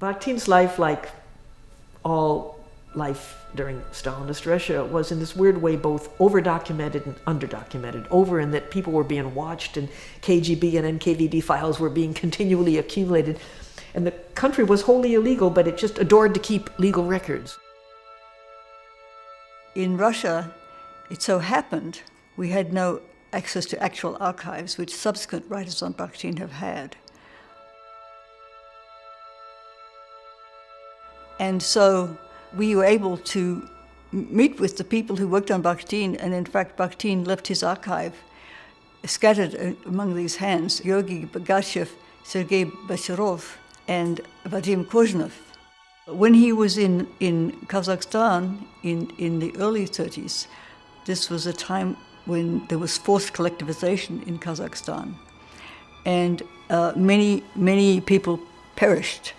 Bakhtin's life, like all life during Stalinist Russia, was in this weird way both over-documented and under-documented. Over in that people were being watched and KGB and NKVD files were being continually accumulated. And the country was wholly illegal, but it just adored to keep legal records. In Russia, it so happened we had no access to actual archives, which subsequent writers on Bakhtin have had. And so we were able to meet with the people who worked on Bakhtin, and in fact Bakhtin left his archive scattered among these hands: Georgy Bagashev, Sergei Bacharov, and Vadim Kozhnov. When he was in Kazakhstan in the early 30s, this was a time when there was forced collectivization in Kazakhstan, and many people perished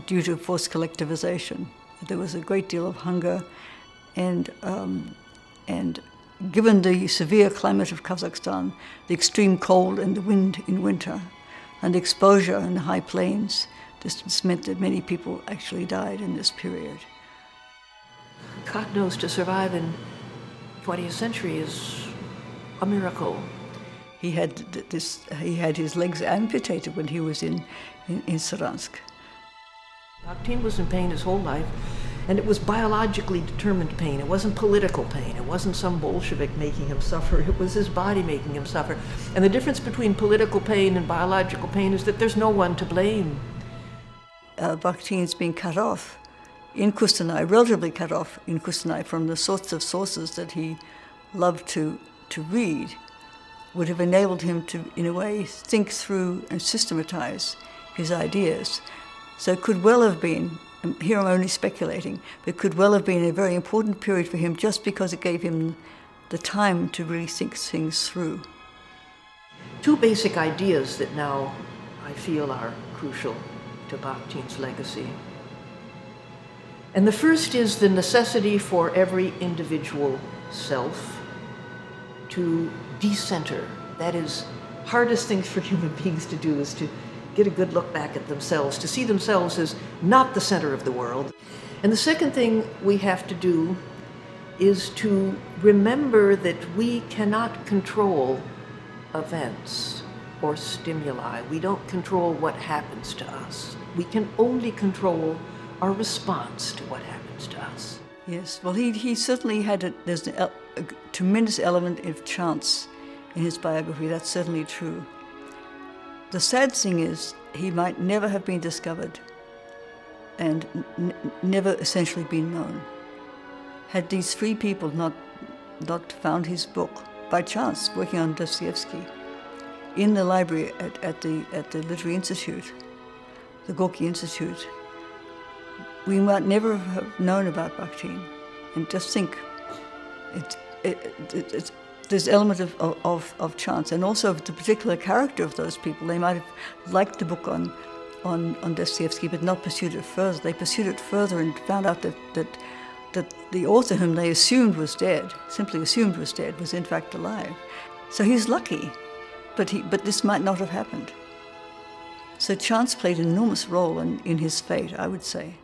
due to forced collectivization. There was a great deal of hunger, and given the severe climate of Kazakhstan, the extreme cold and the wind in winter, and the exposure in the high plains, this meant that many people actually died in this period. God knows, to survive in 20th century is a miracle. He had his legs amputated when he was in Saransk. Bakhtin was in pain his whole life, and it was biologically determined pain. It wasn't political pain. It wasn't some Bolshevik making him suffer. It was his body making him suffer. And the difference between political pain and biological pain is that there's no one to blame. Bakhtin's being cut off in Kustanai, relatively cut off in Kustanai from the sorts of sources that he loved to read, would have enabled him to, in a way, think through and systematize his ideas. So it could well have been, here I'm only speculating, but it could well have been a very important period for him just because it gave him the time to really think things through. Two basic ideas that now I feel are crucial to Bakhtin's legacy. And the first is the necessity for every individual self to decenter. That is, hardest thing for human beings to do is to get a good look back at themselves, to see themselves as not the center of the world. And the second thing we have to do is to remember that we cannot control events or stimuli. We don't control what happens to us. We can only control our response to what happens to us. Yes, well, he certainly had there's a tremendous element of chance in his biography. That's certainly true. The sad thing is he might never have been discovered and never essentially been known. Had these three people not found his book by chance, working on Dostoevsky, in the library at the Literary Institute, the Gorky Institute, we might never have known about Bakhtin. And just think, there's an element of chance, and also of the particular character of those people. They might have liked the book on Dostoevsky, but not pursued it further. They pursued it further and found out that the author whom they assumed was dead, simply assumed was dead, was in fact alive. So he's lucky, but this might not have happened. So chance played an enormous role in his fate, I would say.